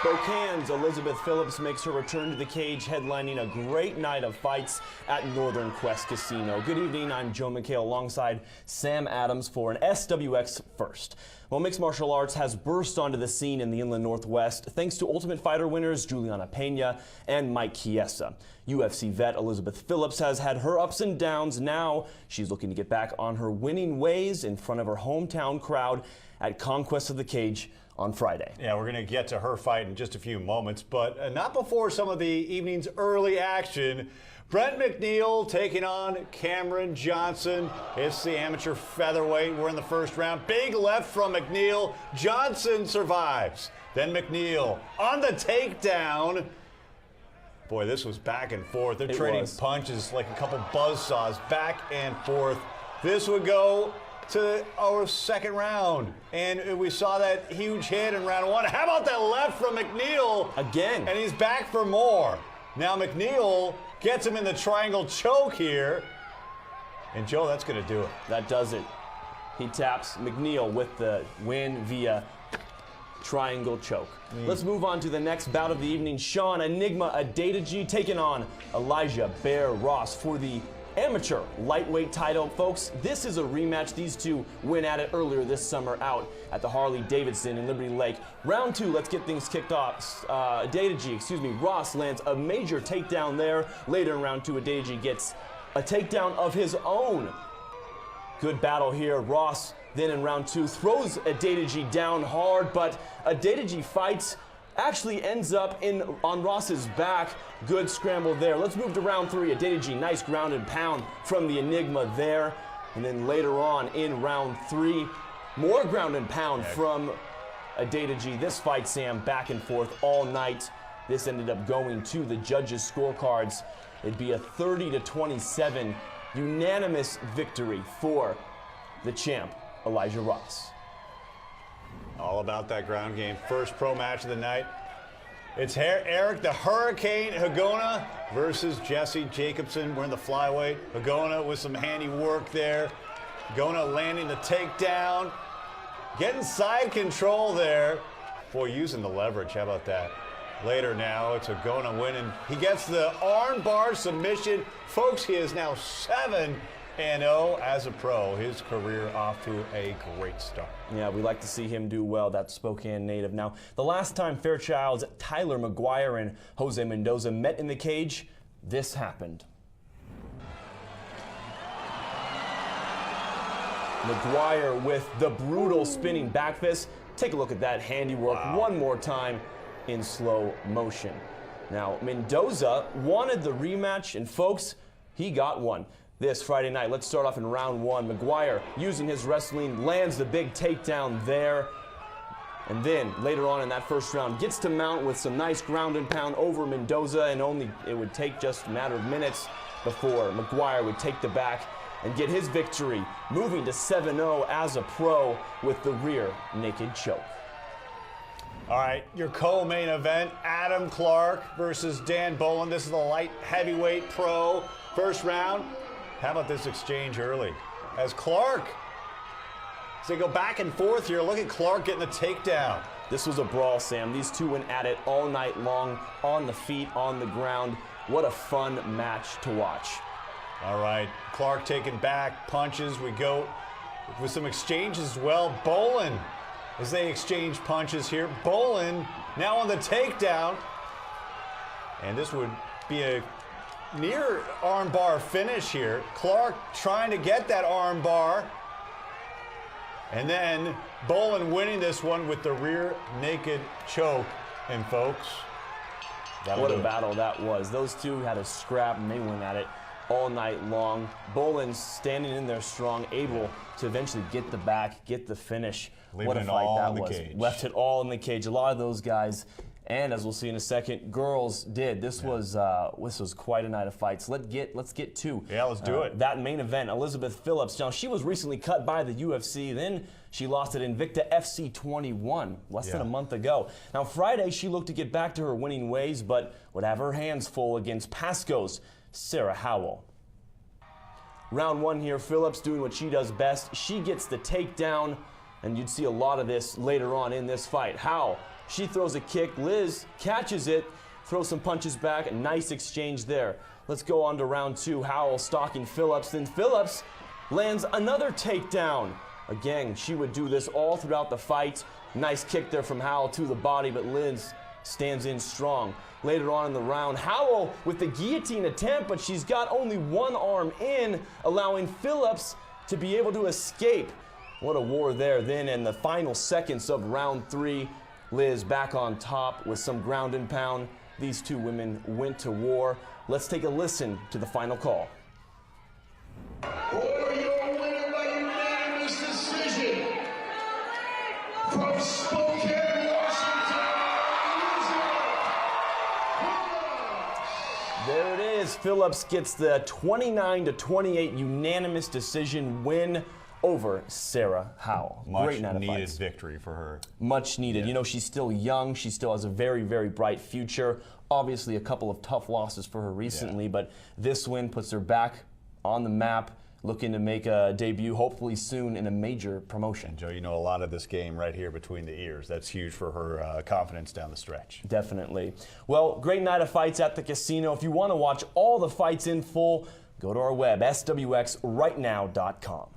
Spokane's Elizabeth Phillips makes her return to the cage, headlining a great night of fights at Northern Quest Casino. Good evening, I'm Joe McHale alongside Sam Adams for an SWX First. Well, mixed martial arts has burst onto the scene in the Inland Northwest thanks to Ultimate Fighter winners Juliana Pena and Mike Chiesa. UFC vet Elizabeth Phillips has had her ups and downs. Now she's looking to get back on her winning ways in front of her hometown crowd at Conquest of the Cage on Friday. Yeah, we're going to get to her fight in just a few moments, but not before some of the evening's early action. Brent McNeil taking on Cameron Johnson. It's the amateur featherweight. We're in the first round. Big left from McNeil. Johnson survives. Then McNeil on the takedown. Boy, this was back and forth. They're trading punches like a couple buzzsaws back and forth. This would go to our second round, and we saw that huge hit in round one. How about that left from McNeil? Again. And he's back for more. Now McNeil gets him in the triangle choke here. And Joe, that's gonna do it. That does it. He taps McNeil with the win via triangle choke. Let's move on to the next bout of the evening. Sean Enigma Adedeji taking on Elijah Bear Ross for the amateur lightweight title. Folks, this is a rematch. These two went at it earlier this summer out at the Harley-Davidson in Liberty Lake. Round two, let's get things kicked off. Ross lands a major takedown there. Later in round two, Adedeji gets a takedown of his own. Good battle here. Ross then in round two throws Adedeji down hard, but Adedeji fights, actually ends up on Ross's back. Good scramble there. Let's move to round three. Adedeji, nice ground and pound from the Enigma there. And then later on in round three, more ground and pound from Adedeji. This fight, Sam, back and forth all night. This ended up going to the judges' scorecards. It'd be a 30-27 unanimous victory for the champ, Elijah Ross. All about that ground game. First pro match of the night. It's Eric the Hurricane Hagona versus Jesse Jacobson. We're in the flyweight. Hagona with some handy work there. Hagona landing the takedown. Getting side control there. Boy, using the leverage. How about that? Later now, it's Hagona winning. He gets the arm bar submission. Folks, he is now 7-0 as a pro. His career off to a great start. Yeah, we like to see him do well, that Spokane native. Now, the last time Fairchild's Tyler McGuire and Jose Mendoza met in the cage, this happened. McGuire with the brutal spinning back fist. Take a look at that handiwork one more time in slow motion. Now, Mendoza wanted the rematch, and folks, he got one. This Friday night. Let's start off in round one. McGuire, using his wrestling, lands the big takedown there. And then later on in that first round, gets to mount with some nice ground and pound over Mendoza, and it would take just a matter of minutes before McGuire would take the back and get his victory, moving to 7-0 as a pro with the rear naked choke. All right, your co-main event, Adam Clark versus Dan Boland. This is the light heavyweight pro. First round. How about this exchange early? As Clark, as they go back and forth here, look at Clark getting the takedown. This was a brawl, Sam. These two went at it all night long, on the feet, on the ground. What a fun match to watch. All right, Clark taking back punches. We go with some exchanges as well. Boland, as they exchange punches here. Boland now on the takedown. And this would be a near armbar finish here. Clark trying to get that armbar. And then Boland winning this one with the rear naked choke. And folks, what a battle that was. Those two had a scrap and they went at it all night long. Boland standing in there strong, able to eventually get the back, get the finish. What a fight that was. Left it all in the cage. A lot of those guys, and as we'll see in a second, girls did. This was quite a night of fights. Let's get to let's do it. That main event. Elizabeth Phillips. Now, she was recently cut by the UFC. Then she lost at Invicta FC 21 less than a month ago. Now, Friday she looked to get back to her winning ways, but would have her hands full against Pasco's Sarah Howell. Round one here, Phillips doing what she does best. She gets the takedown, and you'd see a lot of this later on in this fight. Howell She throws a kick. Liz catches it, throws some punches back. A nice exchange there. Let's go on to round 2. Howell stalking Phillips. Then Phillips lands another takedown. Again, she would do this all throughout the fight. Nice kick there from Howell to the body, but Liz stands in strong. Later on in the round, Howell with the guillotine attempt, but she's got only one arm in, allowing Phillips to be able to escape. What a war there. Then in the final seconds of round 3, Liz back on top with some ground and pound. These two women went to war. Let's take a listen to the final call. For your winner by unanimous decision, from Spokane, Washington, There it is. Phillips gets the 29-28 unanimous decision win over Sarah Howell. Much needed victory for her. Much needed. Yeah. You know, she's still young. She still has a very, very bright future. Obviously, a couple of tough losses for her recently, but this win puts her back on the map, looking to make a debut hopefully soon in a major promotion. Joe, you know a lot of this game right here between the ears. That's huge for her confidence down the stretch. Definitely. Well, great night of fights at the casino. If you want to watch all the fights in full, go to our web, swxrightnow.com.